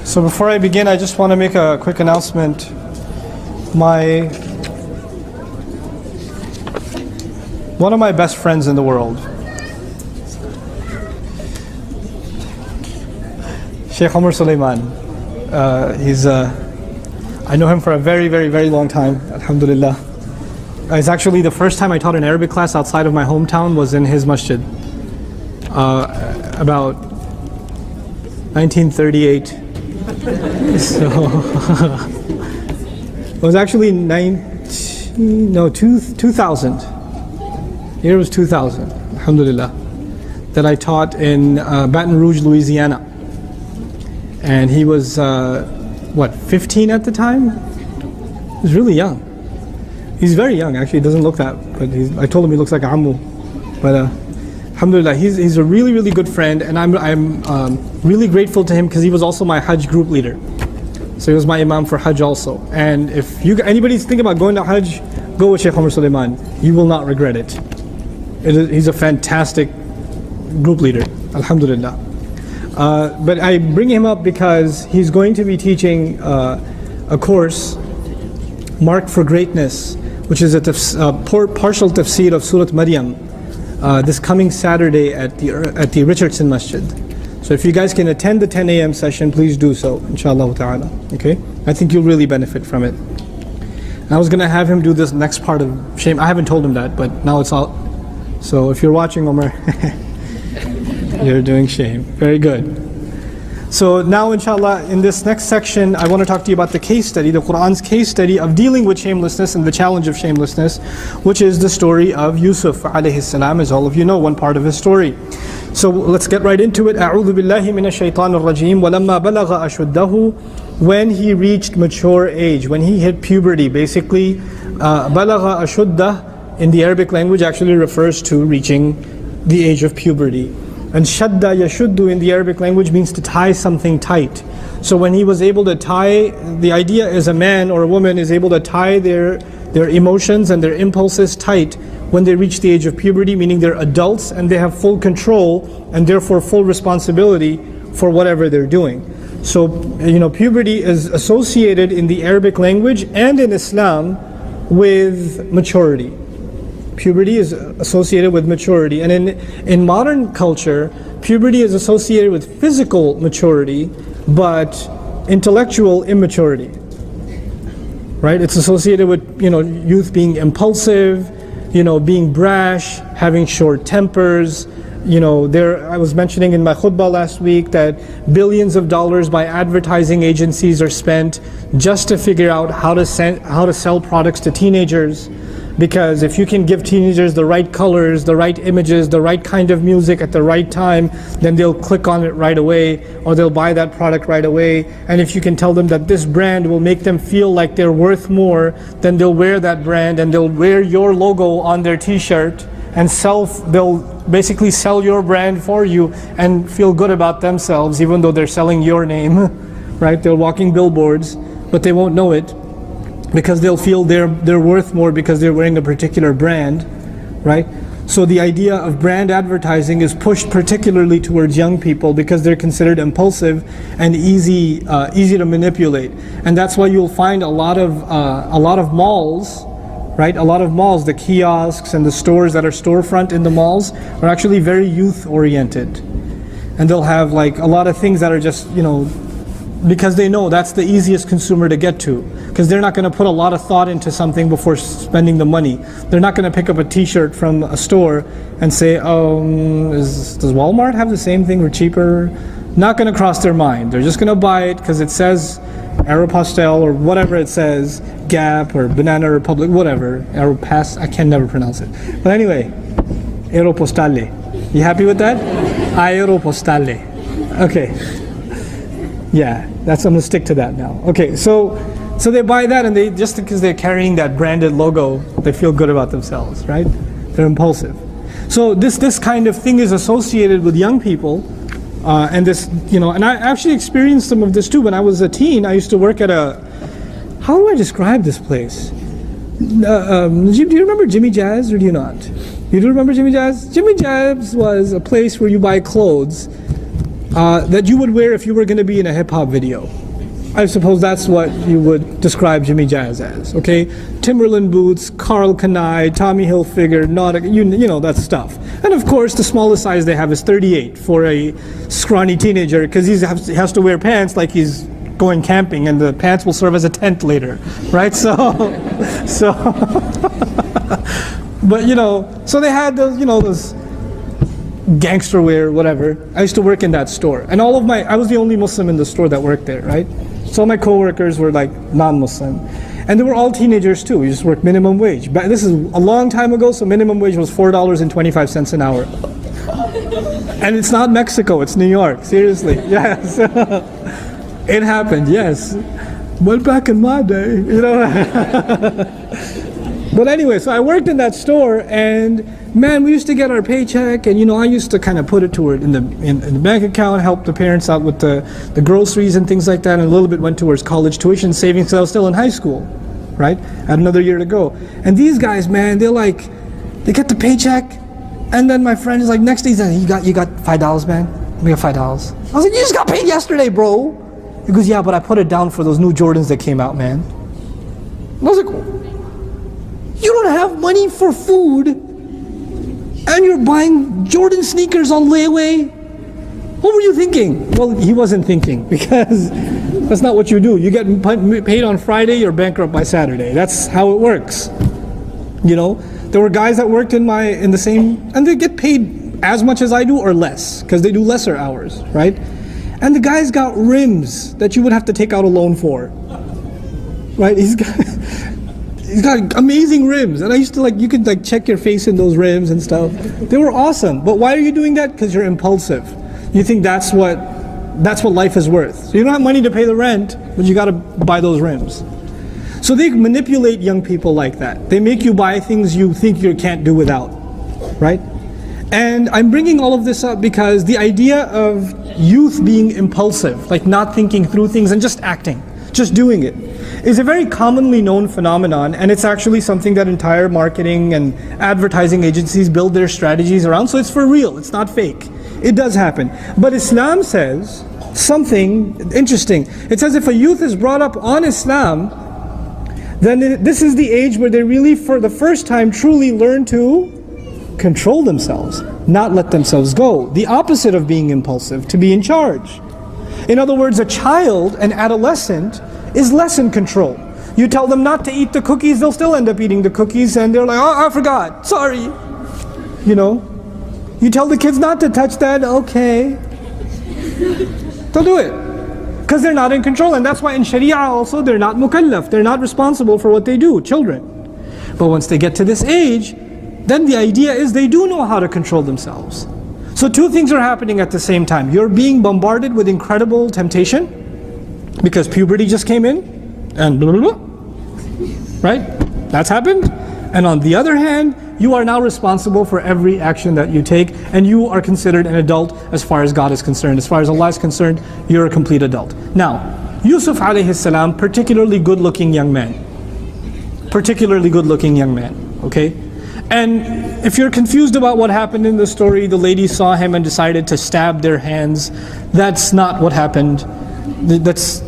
So before I begin, I just want to make a quick announcement. One of my best friends in the world, Sheikh Omar Sulaiman, I know him for a very, very, very long time, alhamdulillah. It's actually the first time I taught an Arabic class outside of my hometown was in his masjid, about 1938. So it was actually 2000. Year was 2000, alhamdulillah, that I taught in Baton Rouge, Louisiana. And he was, 15 at the time? He was really young. He's very young, actually. He doesn't look that, but I told him he looks like a ammu. But alhamdulillah, he's a really, really good friend, and I'm really grateful to him because he was also my Hajj group leader. So he was my imam for Hajj also. And if anybody's thinking about going to Hajj, go with Sheikh Omar Sulaiman. You will not regret it. He's a fantastic group leader, alhamdulillah. But I bring him up because he's going to be teaching a course marked for greatness, which is a partial tafsir of Surah Maryam, this coming Saturday at the Richardson Masjid. So if you guys can attend the 10 a.m. session, please do so, inshallah ta'ala. Okay? I think you'll really benefit from it. I was going to have him do this next part of shame. I haven't told him that, but now it's out. So if you're watching, Omar, you're doing shame. Very good. So now, inshallah, in this next section, I want to talk to you about the case study, the Qur'an's case study of dealing with shamelessness and the challenge of shamelessness, which is the story of Yusuf alayhi salam, as all of you know, one part of his story. So let's get right into it. A'udhu billahi minash shaitanir rajeem. وَلَمَّا بَلَغَ أَشُدَّهُ, when he reached mature age, when he hit puberty, basically, بَلَغَ أَشُدَّهُ in the Arabic language actually refers to reaching the age of puberty. And shadda yashuddu in the Arabic language means to tie something tight. So when he was able to tie, the idea is a man or a woman is able to tie their emotions and their impulses tight when they reach the age of puberty, meaning they're adults and they have full control and therefore full responsibility for whatever they're doing. So, puberty is associated in the Arabic language and in Islam with maturity. Puberty is associated with maturity, and in modern culture, puberty is associated with physical maturity, but intellectual immaturity. Right? It's associated with youth being impulsive, being brash, having short tempers. I was mentioning in my khutbah last week that billions of dollars by advertising agencies are spent just to figure out how to sell products to teenagers. Because if you can give teenagers the right colors, the right images, the right kind of music at the right time, then they'll click on it right away, or they'll buy that product right away. And if you can tell them that this brand will make them feel like they're worth more, then they'll wear that brand and they'll wear your logo on their t-shirt and they'll basically sell your brand for you and feel good about themselves, even though they're selling your name, right? They're walking billboards, but they won't know it, because they'll feel they're worth more because they're wearing a particular brand, right? So the idea of brand advertising is pushed particularly towards young people because they're considered impulsive and easy to manipulate. And that's why you'll find a lot of malls, right? A lot of malls, the kiosks and the stores that are storefront in the malls are actually very youth oriented, and they'll have like a lot of things that are just because they know that's the easiest consumer to get to, because they're not going to put a lot of thought into something before spending the money. They're not going to pick up a t-shirt from a store and say, does Walmart have the same thing or cheaper? Not going to cross their mind. They're just going to buy it because it says Aeropostale or whatever it says, Gap or Banana Republic, whatever, Aeropass, I can never pronounce it. But anyway, Aeropostale. You happy with that? Aeropostale. Okay. Yeah, I'm going to stick to that now. Okay, so they buy that, and they just because they're carrying that branded logo, they feel good about themselves, right? They're impulsive. So this kind of thing is associated with young people, and this, and I actually experienced some of this too. When I was a teen, I used to work at how do I describe this place? Do you remember Jimmy Jazz, or do you not? You do remember Jimmy Jazz? Jimmy Jazz was a place where you buy clothes that you would wear if you were going to be in a hip-hop video. I suppose that's what you would describe Jimmy Jazz as, okay? Timberland boots, Karl Kani, Tommy Hilfiger, Nautica, you know, that stuff. And of course, the smallest size they have is 38 for a scrawny teenager, because he has to wear pants like he's going camping, and the pants will serve as a tent later, right? But you know, so they had those, you know, those gangster wear, whatever. I used to work in that store, and I was the only Muslim in the store that worked there, right? So my coworkers were like non-Muslim, and they were all teenagers too. We just worked minimum wage. But this is a long time ago, so minimum wage was $4.25 an hour. And it's not Mexico, it's New York. Seriously, yes. It happened, yes. Well, back in my day, you know. But anyway, so I worked in that store, and man, we used to get our paycheck, and you know, I used to kind of put it toward in the bank account, help the parents out with the groceries and things like that, and a little bit went towards college tuition savings, because I was still in high school, right? I had another year to go. And these guys, man, they get the paycheck, and then my friend is like, next day he's like, you got $5, man? We got $5. I was like, you just got paid yesterday, bro. He goes, yeah, but I put it down for those new Jordans that came out, man. I was like, you don't have money for food, and you're buying Jordan sneakers on layaway? What were you thinking? Well, he wasn't thinking, because that's not what you do. You get paid on Friday, you're bankrupt by Saturday. That's how it works. You know, there were guys that worked in the same, and they get paid as much as I do or less, because they do lesser hours, right? And the guy's got rims that you would have to take out a loan for, right? He's got amazing rims, and I used to you could check your face in those rims and stuff. They were awesome. But why are you doing that? Because you're impulsive. You think that's what life is worth. So you don't have money to pay the rent, but you got to buy those rims. So they manipulate young people like that. They make you buy things you think you can't do without, right? And I'm bringing all of this up because the idea of youth being impulsive, like not thinking through things and just acting, just doing it, is a very commonly known phenomenon, and it's actually something that entire marketing and advertising agencies build their strategies around, so it's for real, it's not fake. It does happen. But Islam says something interesting. It says if a youth is brought up on Islam, then this is the age where they really, for the first time, truly learn to control themselves, not let themselves go. The opposite of being impulsive, to be in charge. In other words, a child, an adolescent, is less in control. You tell them not to eat the cookies, they'll still end up eating the cookies, and they're like, oh, I forgot, sorry. You know? You tell the kids not to touch that, okay. They'll do it. Because they're not in control, and that's why in Sharia also, they're not mukallaf, they're not responsible for what they do, children. But once they get to this age, then the idea is they do know how to control themselves. So two things are happening at the same time. You're being bombarded with incredible temptation, because puberty just came in, and blah, blah, blah. Right? That's happened. And on the other hand, you are now responsible for every action that you take, and you are considered an adult as far as God is concerned. As far as Allah is concerned, you're a complete adult. Now, Yusuf alayhi salam, particularly good-looking young man. Particularly good-looking young man, okay? And if you're confused about what happened in the story, the ladies saw him and decided to stab their hands. That's not what happened. That's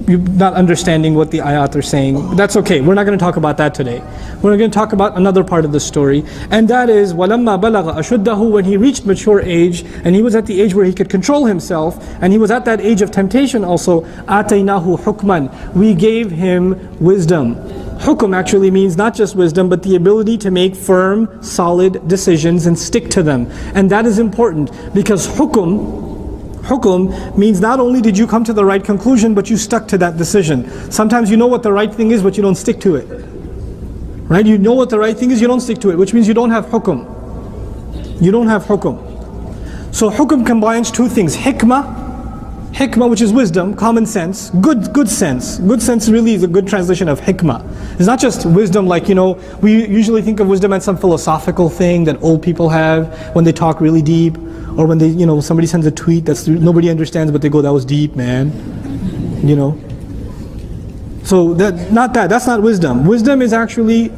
you're not understanding what the ayat are saying. That's okay, we're not going to talk about that today. We're going to talk about another part of the story, and that is وَلَمَّا بَلَغَ أَشُدَّهُ, when he reached mature age, and he was at the age where he could control himself, and he was at that age of temptation also, آتَيْنَاهُ حُكْمًا, we gave him wisdom. Hukum actually means not just wisdom, but the ability to make firm, solid decisions and stick to them. And that is important, because hukum means not only did you come to the right conclusion, but you stuck to that decision. Sometimes you know what the right thing is, but you don't stick to it. Right? You know what the right thing is, you don't stick to it, which means you don't have hukum. You don't have hukum. So hukum combines two things: hikmah, which is wisdom, common sense, good sense. Good sense really is a good translation of hikmah. It's not just wisdom like, we usually think of wisdom as some philosophical thing that old people have when they talk really deep, or when they, somebody sends a tweet that nobody understands, but they go, that was deep, man. So that's not wisdom. Wisdom is actually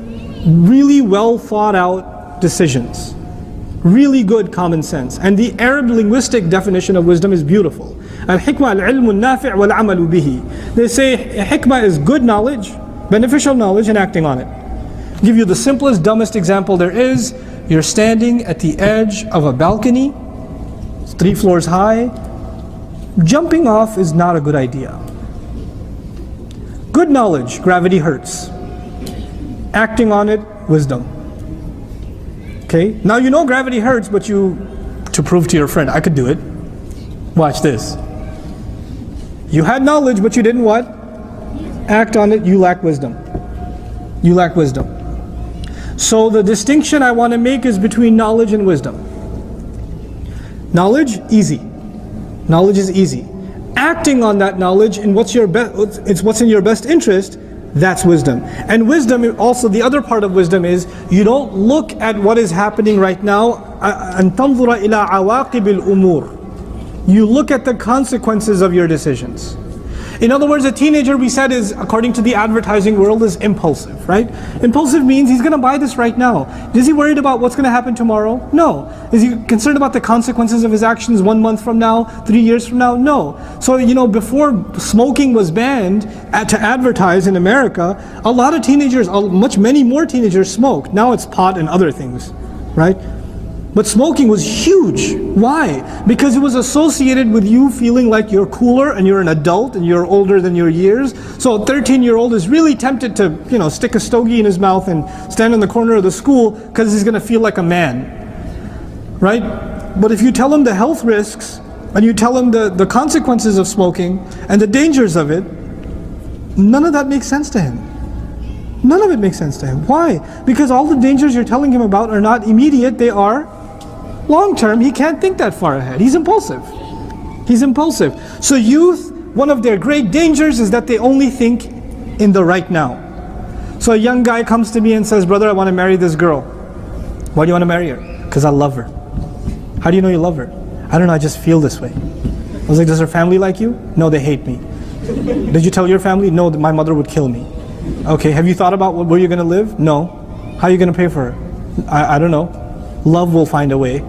really well thought out decisions. Really good common sense. And the Arab linguistic definition of wisdom is beautiful. Al-hikmah al-ilmu al-nafi' wal-amalu bihi. They say hikmah is good knowledge, beneficial knowledge, and acting on it. I'll give you the simplest, dumbest example there is. You're standing at the edge of a balcony, it's 3 floors high. Jumping off is not a good idea. Good knowledge, gravity hurts. Acting on it, wisdom. Okay, now you know gravity hurts, but to prove to your friend, I could do it. Watch this. You had knowledge, but you didn't what? Act on it, you lack wisdom. You lack wisdom. So the distinction I want to make is between knowledge and wisdom. Knowledge, easy. Knowledge is easy. Acting on that knowledge in what's in your best interest, that's wisdom. And wisdom, also the other part of wisdom is, you don't look at what is happening right now, أَن تَنْظُرَ إِلَىٰ عَوَاقِبِ الْأُمُورِ. You look at the consequences of your decisions. In other words, a teenager, we said, is, according to the advertising world, is impulsive, right? Impulsive means he's going to buy this right now. Is he worried about what's going to happen tomorrow? No. Is he concerned about the consequences of his actions 1 month from now, 3 years from now? No. So, before smoking was banned to advertise in America, a lot of teenagers, many more teenagers smoked. Now it's pot and other things, right? But smoking was huge. Why? Because it was associated with you feeling like you're cooler and you're an adult and you're older than your years. So a 13-year-old is really tempted to, stick a stogie in his mouth and stand in the corner of the school because he's going to feel like a man. Right? But if you tell him the health risks and you tell him the consequences of smoking and the dangers of it, none of that makes sense to him. None of it makes sense to him. Why? Because all the dangers you're telling him about are not immediate, they are long term. He can't think that far ahead. He's impulsive. He's impulsive. So youth, one of their great dangers is that they only think in the right now. So a young guy comes to me and says, brother, I want to marry this girl. Why do you want to marry her? Because I love her. How do you know you love her? I don't know, I just feel this way. I was like, does her family like you? No, they hate me. Did you tell your family? No, my mother would kill me. Okay, have you thought about where you're going to live? No. How are you going to pay for her? I don't know. Love will find a way.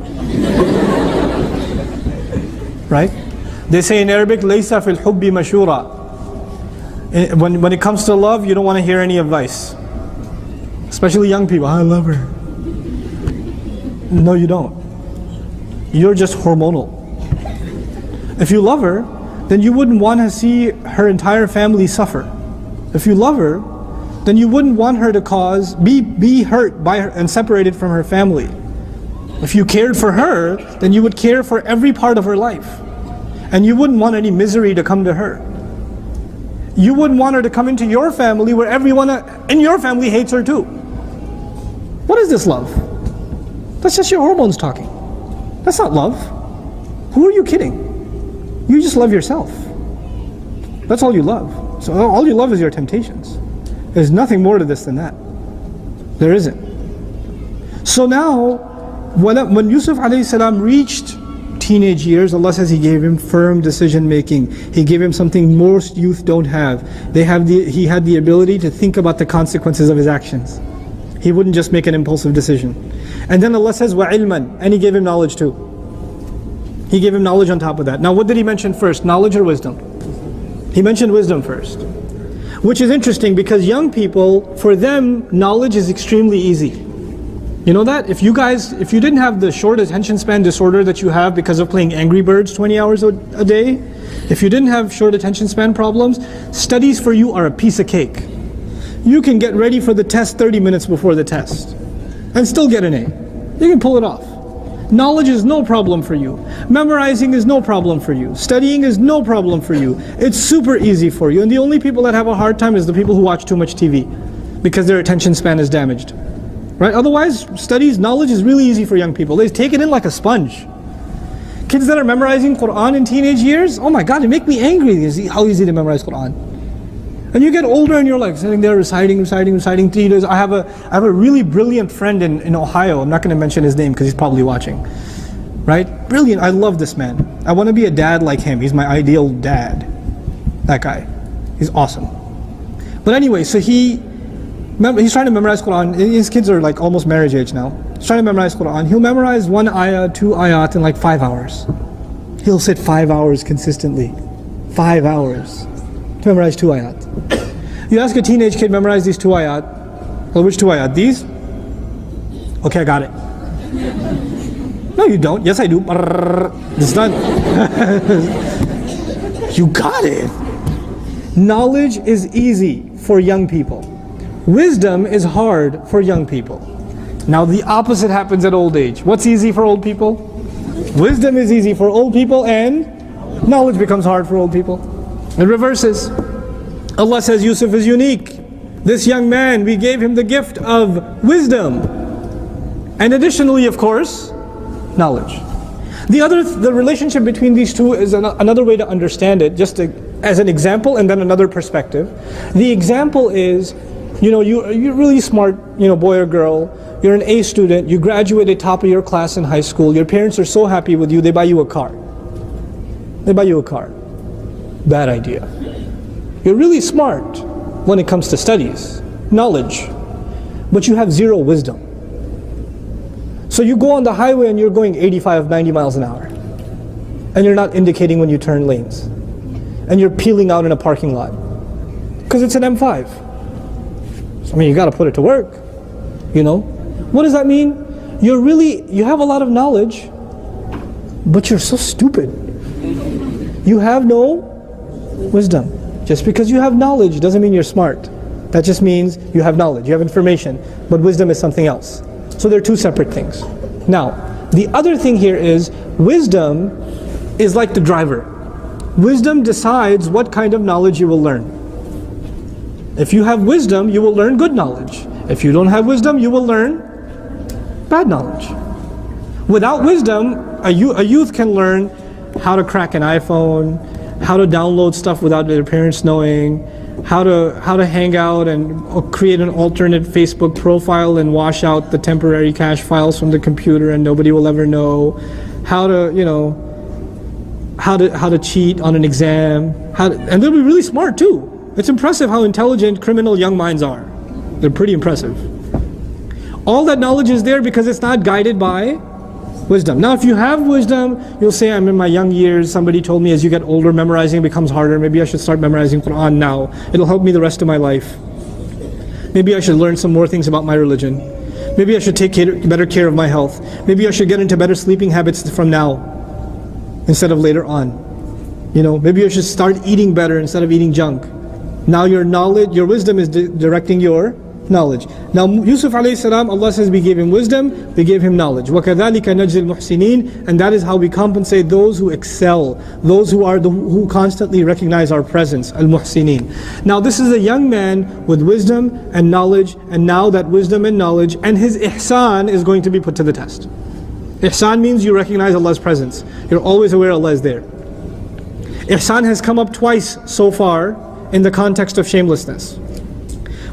Right? They say in Arabic, "Laysa fil hubbi mashura." When it comes to love, you don't want to hear any advice. Especially young people. I love her. No, you don't. You're just hormonal. If you love her, then you wouldn't want to see her entire family suffer. If you love her, then you wouldn't want her to be hurt by her and separated from her family. If you cared for her, then you would care for every part of her life. And you wouldn't want any misery to come to her. You wouldn't want her to come into your family where everyone in your family hates her too. What is this love? That's just your hormones talking. That's not love. Who are you kidding? You just love yourself. That's all you love. So all you love is your temptations. There's nothing more to this than that. There isn't. So now, when Yusuf alayhi salam reached teenage years, Allah says He gave him firm decision making. He gave him something most youth don't have. He had the ability to think about the consequences of his actions. He wouldn't just make an impulsive decision. And then Allah says, وَعِلْمًا, and He gave him knowledge too. He gave him knowledge on top of that. Now what did He mention first, knowledge or wisdom? He mentioned wisdom first. Which is interesting because young people, for them, knowledge is extremely easy. You know that? If you didn't have the short attention span disorder that you have because of playing Angry Birds 20 hours a day, if you didn't have short attention span problems, studies for you are a piece of cake. You can get ready for the test 30 minutes before the test and still get an A. You can pull it off. Knowledge is no problem for you. Memorizing is no problem for you. Studying is no problem for you. It's super easy for you. And the only people that have a hard time is the people who watch too much TV because their attention span is damaged. Right? Otherwise, knowledge is really easy for young people. They take it in like a sponge. Kids that are memorizing Quran in teenage years, oh my God, it make me angry how easy to memorize Quran. And you get older and you're like sitting there reciting 3 days. I have a really brilliant friend in Ohio. I'm not going to mention his name because he's probably watching. Right? Brilliant. I love this man. I want to be a dad like him. He's my ideal dad. That guy. He's awesome. But anyway, so he's trying to memorize Quran. His kids are like almost marriage age now. He's trying to memorize Quran. He'll memorize 1 ayah, 2 ayat in like 5 hours. He'll sit 5 hours consistently. 5 hours to memorize 2 ayat. You ask a teenage kid, memorize these 2 ayat. Well, which 2 ayat? These? Okay, I got it. No, you don't. Yes, I do. It's done. You got it. Knowledge is easy for young people. Wisdom is hard for young people. Now the opposite happens at old age. What's easy for old people? Wisdom is easy for old people, and knowledge becomes hard for old people. It reverses. Allah says Yusuf is unique. This young man, we gave him the gift of wisdom. And additionally, of course, knowledge. The relationship between these two is another way to understand it, just as an example and then another perspective. The example is, you're really smart, boy or girl. You're an A student. You graduated top of your class in high school. Your parents are so happy with you. They buy you a car. They buy you a car. Bad idea. You're really smart when it comes to studies, knowledge, but you have zero wisdom. So you go on the highway and you're going 85, 90 miles an hour. And you're not indicating when you turn lanes. And you're peeling out in a parking lot. Because it's an M5. So, you got to put it to work. What does that mean? You have a lot of knowledge, but you're so stupid. You have no wisdom. Just because you have knowledge doesn't mean you're smart. That just means you have knowledge, you have information. But wisdom is something else. So they're two separate things. Now, the other thing here is, wisdom is like the driver. Wisdom decides what kind of knowledge you will learn. If you have wisdom, you will learn good knowledge. If you don't have wisdom, you will learn bad knowledge. Without wisdom, a youth can learn how to crack an iPhone, how to download stuff without their parents knowing, how to hang out and create an alternate Facebook profile and wash out the temporary cache files from the computer and nobody will ever know, how to cheat on an exam, and they'll be really smart too. It's impressive how intelligent criminal young minds are. They're pretty impressive. All that knowledge is there because it's not guided by wisdom. Now if you have wisdom, you'll say, I'm in my young years, somebody told me as you get older memorizing becomes harder, maybe I should start memorizing Quran now. It'll help me the rest of my life. Maybe I should learn some more things about my religion. Maybe I should take better care of my health. Maybe I should get into better sleeping habits from now instead of later on. Maybe I should start eating better instead of eating junk. Now your wisdom is directing your knowledge. Now Yusuf alayhi salam, Allah says we gave him wisdom, we gave him knowledge. وَكَذَلِكَ نَجْزِي الْمُحْسِنِينَ. And that is how we compensate those who excel, those who constantly recognize our presence, al-muhsinin. Now this is a young man with wisdom and knowledge, and now that wisdom and knowledge and his ihsan is going to be put to the test. Ihsan means you recognize Allah's presence. You're always aware Allah is there. Ihsan has come up twice so far in the context of shamelessness.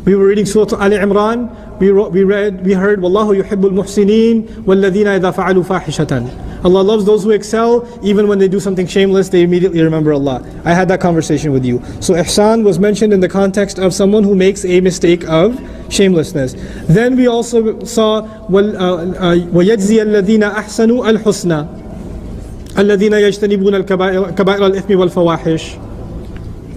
We were reading Surah Ali Imran, we heard, Wallahu yuhibbul muhsinin, walladhina idha fa'alu fahishatan. Allah loves those who excel, even when they do something shameless, they immediately remember Allah. I had that conversation with you. So ihsan was mentioned in the context of someone who makes a mistake of shamelessness. Then we also saw, وَيَجْزِيَ الَّذِينَ أَحْسَنُوا الْحُسْنَى الَّذِينَ يَجْتَنِبُونَ الْكَبَائِرَ الْإِثْمِ وَالْفَوَاحِشِ.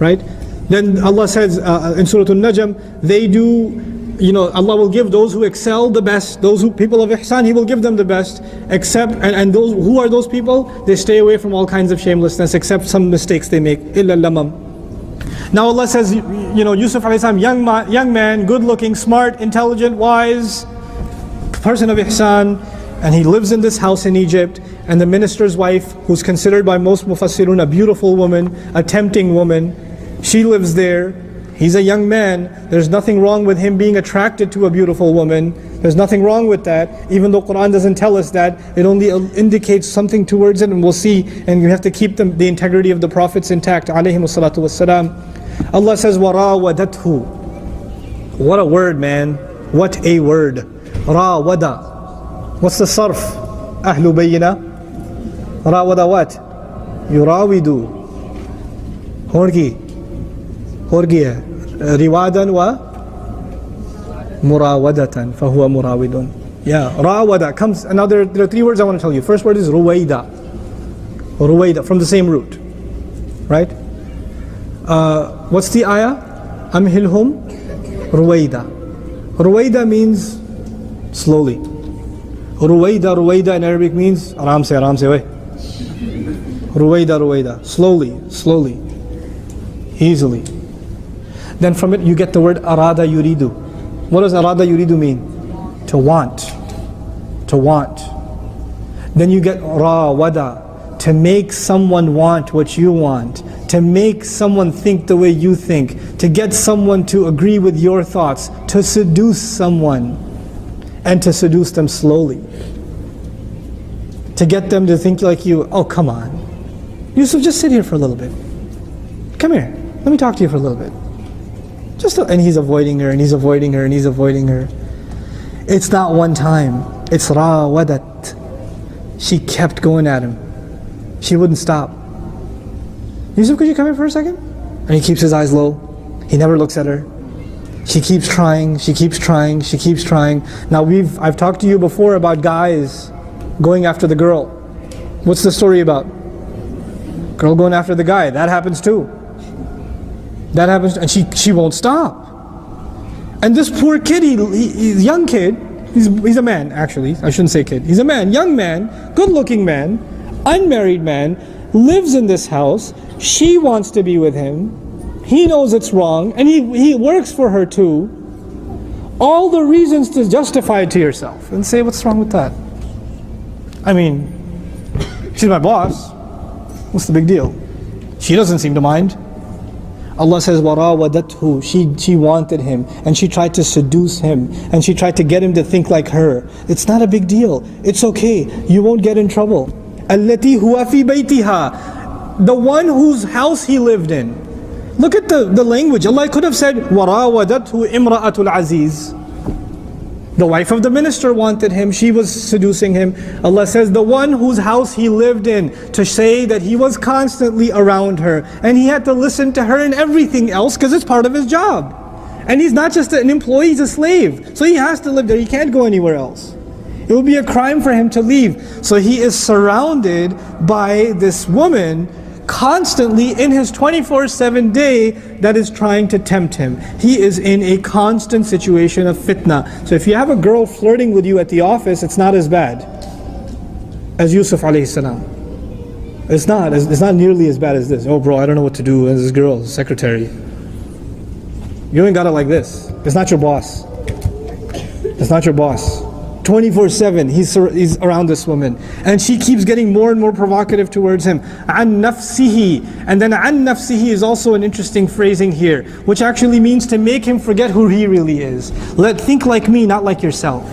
Right? Then Allah says in Surah Al-Najm, they do, Allah will give those who excel the best, people of ihsan, He will give them the best, except, and those, who are those people? They stay away from all kinds of shamelessness, except some mistakes they make. إِلَّا اللَّمَمْ. Now Allah says, Yusuf alayhi salam, young man, good looking, smart, intelligent, wise, person of ihsan, and he lives in this house in Egypt, and the minister's wife, who's considered by most mufassirun a beautiful woman, a tempting woman, she lives there. He's a young man. There's nothing wrong with him being attracted to a beautiful woman. There's nothing wrong with that, even though Quran doesn't tell us that. It only indicates something towards it, and we'll see. And we have to keep the integrity of the prophets intact, alayhimu salatu wassalam. Allah says, وَرَاوَدَتْهُ. What a word, man. What a word. Rawada. What's the sarf? Ahlu bayyina. Rawada what? Yurawidu. Horgi. Riwadan wa murawadatan fahuwa murawidun. Yeah, rawada comes, and now there are three words I want to tell you. First word is ruwaida. Ruwaida, from the same root. Right? What's the ayah? Amhilhum ruwaida. Ruwaida means slowly. Ruwaida in Arabic means aram se way. Ruwaida, slowly, easily. Then from it you get the word arada yuridu. What does arada yuridu mean? To want. Then you get rawada, to make someone want what you want, to make someone think the way you think, to get someone to agree with your thoughts, to seduce someone, and to seduce them slowly. To get them to think like you. Oh, come on. Yusuf, just sit here for a little bit. Come here. Let me talk to you for a little bit. And he's avoiding her, and he's avoiding her, and he's avoiding her. It's not one time. It's rawadat. She kept going at him. She wouldn't stop. Yusuf, could you come here for a second? And he keeps his eyes low. He never looks at her. She keeps trying. Now I've talked to you before about guys going after the girl. What's the story about? Girl going after the guy. That happens too. And she won't stop. And this poor kid, he's a young kid. He's a man, actually. I shouldn't say kid. He's a man, young man, good-looking man, unmarried man, lives in this house. She wants to be with him. He knows it's wrong, and he works for her too. All the reasons to justify it to yourself and say, what's wrong with that? I mean, she's my boss. What's the big deal? She doesn't seem to mind. Allah says, وَرَاوَدَتْهُ. She wanted him, and she tried to seduce him, and she tried to get him to think like her. It's not a big deal. It's okay. You won't get in trouble. الَّتِي هُوَ فِي بَيْتِهَا. The one whose house he lived in. Look at the language. Allah could have said, وَرَاوَدَتْهُ إِمْرَأَةُ الْعَزِيزِ. The wife of the minister wanted him, she was seducing him. Allah says, the one whose house he lived in, to say that he was constantly around her, and he had to listen to her and everything else because it's part of his job. And he's not just an employee, he's a slave. So he has to live there, he can't go anywhere else. It would be a crime for him to leave. So he is surrounded by this woman constantly in his 24/7 day that is trying to tempt him. He is in a constant situation of fitna. So if you have a girl flirting with you at the office, it's not as bad as Yusuf alayhi salam. It's not nearly as bad as this. Oh bro, I don't know what to do as this girl, secretary. You ain't got it like this. It's not your boss. It's not your boss. 24/7 he's around this woman, and she keeps getting more and more provocative towards him. An nafsihi. And then an nafsihi is also an interesting phrasing here, which actually means to make him forget who he really is. Think like me, not like yourself.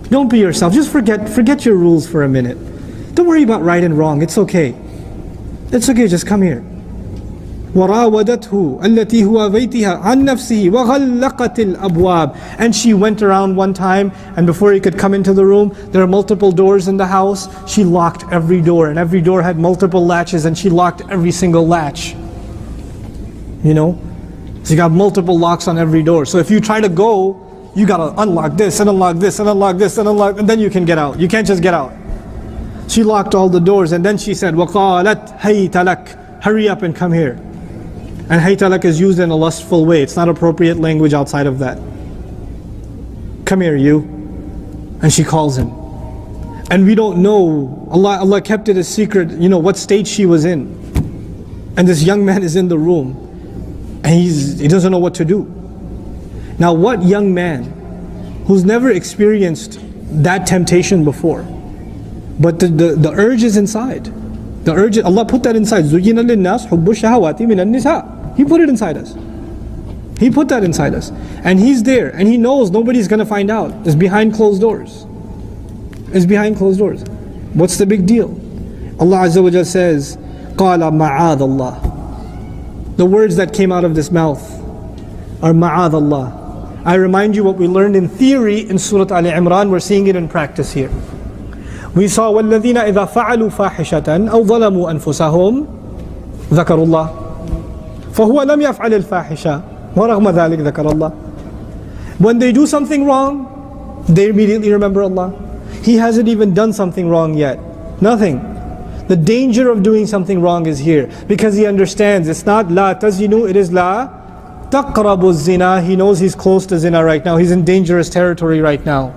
Don't be yourself. Just forget your rules for a minute. Don't worry about right and wrong. It's okay. It's okay, just come here. وراودته التي هو بيتها عن نفسه وغلقت الأبواب. And she went around one time, and before he could come into the room, there are multiple doors in the house. She locked every door, and every door had multiple latches, and she locked every single latch. You know? So you got multiple locks on every door. So if you try to go, you gotta unlock this and unlock this and unlock this and unlock, and then you can get out. You can't just get out. She locked all the doors, and then she said, وَقَالَتْ هَيْتَ لَكْ. Hurry up and come here. And haytalak is used in a lustful way. It's not appropriate language outside of that. Come here, you. And she calls him. And we don't know. Allah kept it a secret, what state she was in. And this young man is in the room, and he doesn't know what to do. Now what young man who's never experienced that temptation before, but the urge is inside. The urge, Allah put that inside. زُيِّنَ لِلنَّاسِ حُبُّ الشَّهَوَاتِ مِنَ النِّسَاءِ. He put it inside us. He put that inside us. And he's there, and he knows nobody's going to find out. It's behind closed doors. It's behind closed doors. What's the big deal? Allah Azza wa Jalla says, قَالَ مَعَاذَ اللَّهِ. The words that came out of this mouth are مَعَاذَ اللَّهِ. I remind you what we learned in theory in Surah Al-Imran. We're seeing it in practice here. We saw وَالَّذِينَ إِذَا فَعَلُوا فَاحِشَةً أَوْ ظَلَمُوا أَنفُسَهُمْ ذَكَرُوا اللَّهِ فَهُوَ لَمْ يَفْعَلِ الْفَاحِشَةَ وَرَغْمَ ذَلِكَ ذَكَرَ اللَّهِ. When they do something wrong, they immediately remember Allah. He hasn't even done something wrong yet. Nothing. The danger of doing something wrong is here, because he understands it's not la tazinu, it is la taqrabu zina. He knows he's close to zina right now. He's in dangerous territory right now.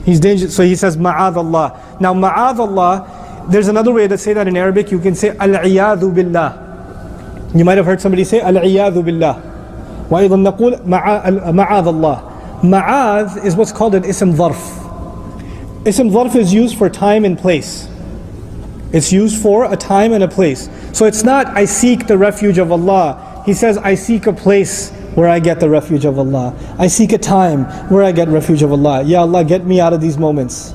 He's dangerous. So he says ma'adh Allah. Now ma'adh Allah, there's another way to say that in Arabic. You can say al-iyadhu billah. You might have heard somebody say al-iyadhu billah. وَأَيْضًا نَقُولُ مَعَاذَ اللَّهِ. Ma'adh is what's called an ism dharf. Ism dharf is used for time and place. It's used for a time and a place. So it's not I seek the refuge of Allah. He says I seek a place where I get the refuge of Allah. I seek a time where I get refuge of Allah. Ya Allah, get me out of these moments.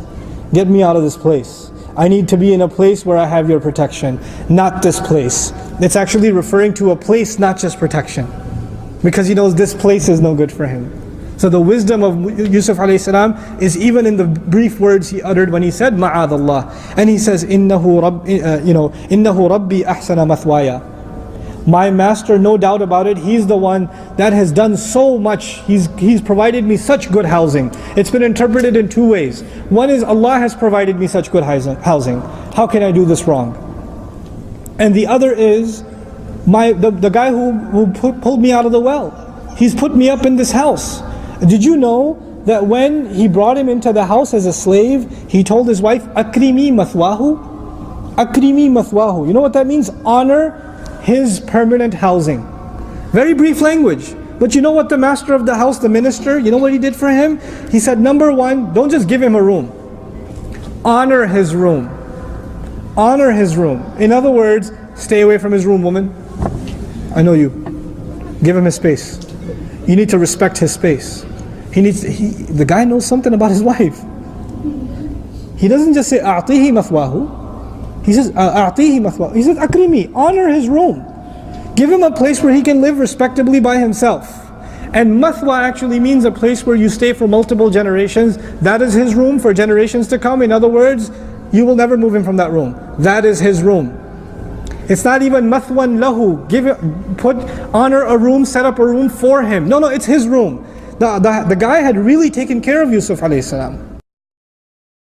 Get me out of this place. I need to be in a place where I have your protection, not this place. It's actually referring to a place, not just protection. Because he knows this place is no good for him. So the wisdom of Yusuf alayhi salam is even in the brief words he uttered when he said ma'adh Allah. And he says innahu rabbi ahsana mathwaya. My master, no doubt about it, he's the one that has done so much. He's provided me such good housing. It's been interpreted in two ways. One is Allah has provided me such good housing. How can I do this wrong? And the other is the guy who pulled me out of the well. He's put me up in this house. Did you know that when he brought him into the house as a slave, he told his wife, akrimi mathwahu? Akrimi mathwahu. You know what that means? Honor his permanent housing. Very brief language. But you know what the master of the house, the minister, you know what he did for him? He said, number one, don't just give him a room. Honor his room. Honor his room. In other words, stay away from his room, woman. I know you. Give him his space. You need to respect his space. The guy knows something about his wife. He doesn't just say, a'tihi mathwahu. He says, a'tihi mathwahu. He says, akrimi, honor his room. Give him a place where he can live respectably by himself. And mathwa actually means a place where you stay for multiple generations. That is his room for generations to come. In other words, you will never move him from that room. That is his room. It's not even mathwan lahu. Honor a room, set up a room for him. No, it's his room. The guy had really taken care of Yusuf alayhi salam.